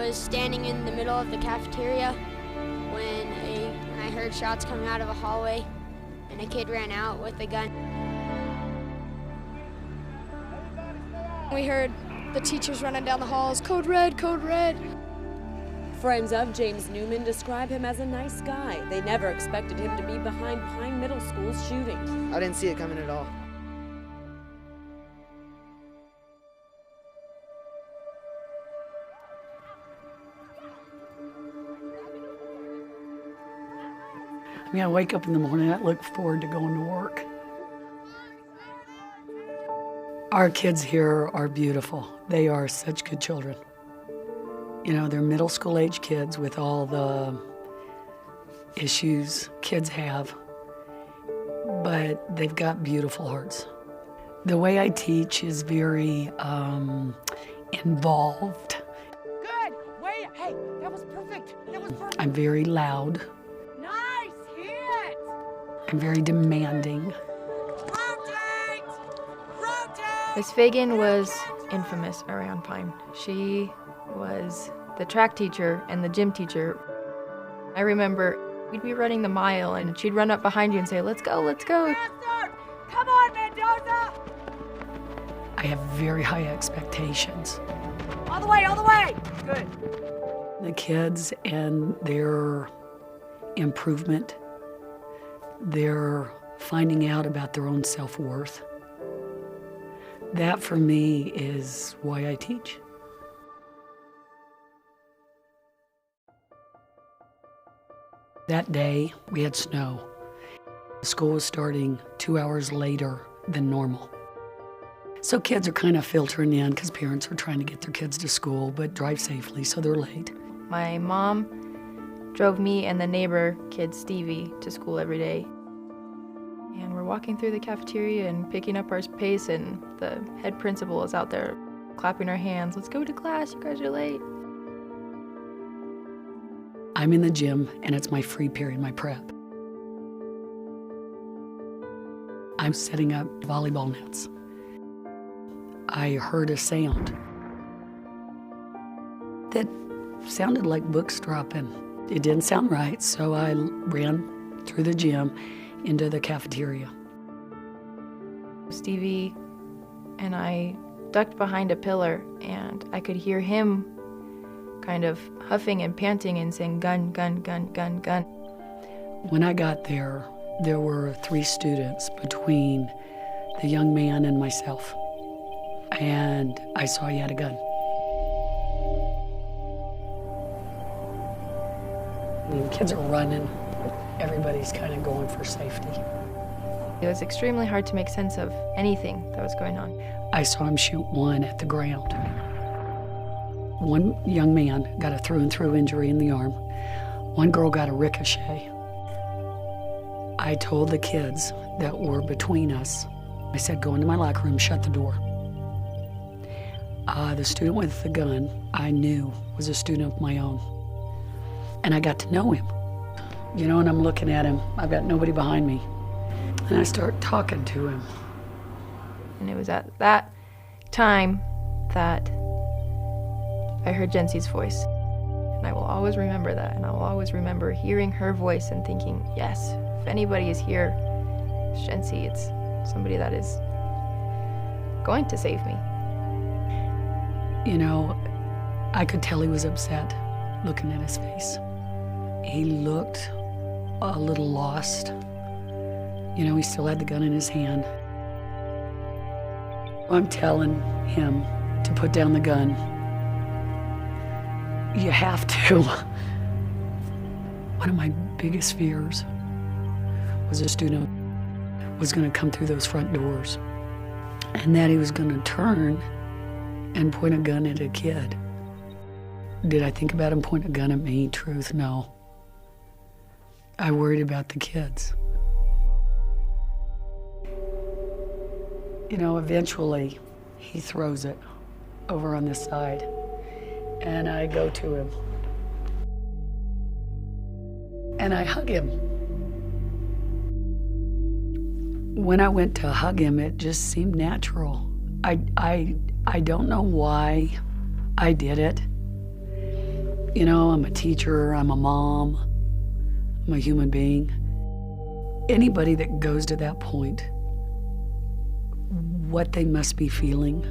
was standing in the middle of the cafeteria when I heard shots coming out of a hallway, and a kid ran out with a gun. We heard the teachers running down the halls, "Code red, code red." Friends of James Newman describe him as a nice guy. They never expected him to be behind Pine Middle School's shooting. I didn't see it coming at all. I mean, I wake up in the morning, I look forward to going to work. Our kids here are beautiful. They are such good children. You know, they're middle school age kids with all the issues kids have, but they've got beautiful hearts. The way I teach is very involved. Good. Wait. Hey, that was perfect. That was perfect. I'm very loud. Nice hit. I'm very demanding. Rotate. Rotate. Miss Fagan was infamous around Pine. She was the track teacher and the gym teacher. I remember we'd be running the mile and she'd run up behind you and say, "Let's go, let's go." Faster. Come on, Mendoza. I have very high expectations. All the way, all the way. Good. The kids and their improvement, their finding out about their own self-worth. That for me is why I teach. That day, we had snow. School was starting 2 hours later than normal. So kids are kind of filtering in because parents are trying to get their kids to school, but drive safely, so they're late. My mom drove me and the neighbor kid, Stevie, to school every day. And we're walking through the cafeteria and picking up our pace, and the head principal is out there clapping our hands. "Let's go to class, you guys are late." I'm in the gym, and it's my free period, my prep. I'm setting up volleyball nets. I heard a sound that sounded like books dropping. It didn't sound right, so I ran through the gym into the cafeteria. Stevie and I ducked behind a pillar, and I could hear him kind of huffing and panting and saying, "Gun, gun, gun, gun, gun." When I got there, there were 3 students between the young man and myself, and I saw he had a gun. The kids are running. Everybody's kind of going for safety. It was extremely hard to make sense of anything that was going on. I saw him shoot one at the ground. One young man got a through-and-through injury in the arm. One girl got a ricochet. I told the kids that were between us, I said, "Go into my locker room, shut the door." The student with the gun I knew was a student of my own. And I got to know him. You know, and I'm looking at him, I've got nobody behind me. And I start talking to him. And it was at that time that I heard Jencie's voice. And I will always remember that, and I will always remember hearing her voice and thinking, yes, if anybody is here, it's Jencie. It's somebody that is going to save me. You know, I could tell he was upset looking at his face. He looked a little lost. You know, he still had the gun in his hand. I'm telling him to put down the gun. You have to. One of my biggest fears was a student was going to come through those front doors and that he was going to turn and point a gun at a kid. Did I think about him pointing a gun at me? Truth, no. I worried about the kids. You know, eventually he throws it over on this side, and I go to him. And I hug him. When I went to hug him, it just seemed natural. I don't know why I did it. You know, I'm a teacher, I'm a mom, I'm a human being. Anybody that goes to that point, what they must be feeling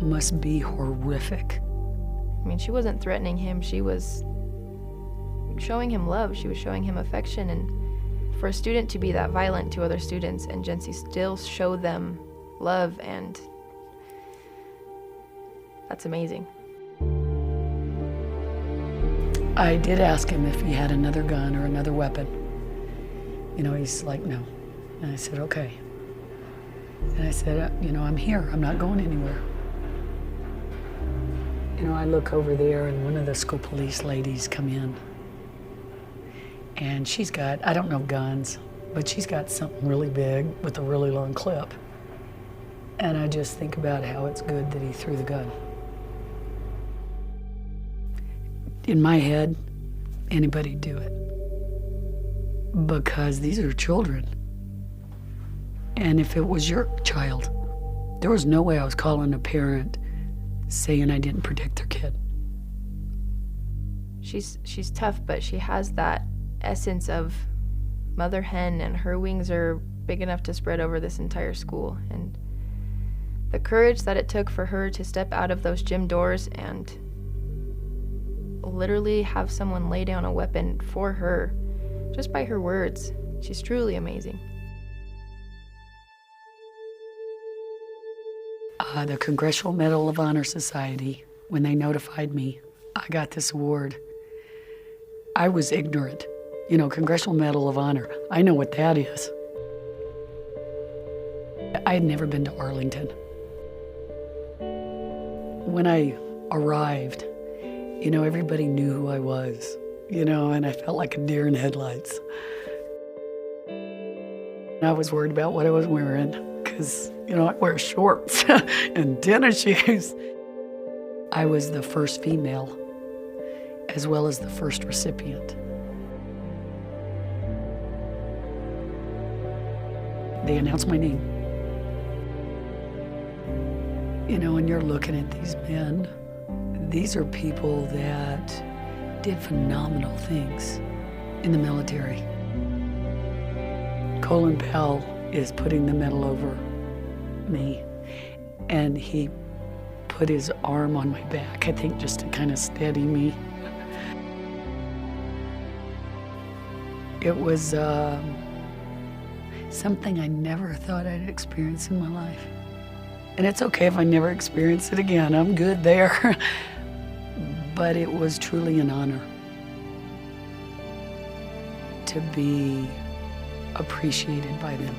must be horrific. I mean, she wasn't threatening him. She was showing him love. She was showing him affection. And for a student to be that violent to other students and Jencie still show them love, and that's amazing. I did ask him if he had another gun or another weapon. You know, he's like, no. And I said, okay. And I said, you know, I'm here. I'm not going anywhere. You know, I look over there and one of the school police ladies come in. And she's got, I don't know guns, but she's got something really big with a really long clip. And I just think about how it's good that he threw the gun. In my head, anybody'd do it. Because these are children. And if it was your child, there was no way I was calling a parent saying I didn't protect their kid. She's tough, but she has that essence of mother hen, and her wings are big enough to spread over this entire school. And the courage that it took for her to step out of those gym doors and literally have someone lay down a weapon for her just by her words, she's truly amazing. The Congressional Medal of Honor Society, when they notified me I got this award, I was ignorant. You know, Congressional Medal of Honor, I know what that is. I had never been to Arlington. When I arrived, you know, everybody knew who I was, you know, and I felt like a deer in headlights. I was worried about what I was wearing, because, you know, I wear shorts and tennis shoes. I was the first female, as well as the first recipient. They announced my name. You know, and you're looking at these men. These are people that did phenomenal things in the military. Colin Powell is putting the medal over me, and he put his arm on my back, I think just to kind of steady me. It was something I never thought I'd experience in my life. And it's okay if I never experience it again. I'm good there. But it was truly an honor to be appreciated by them.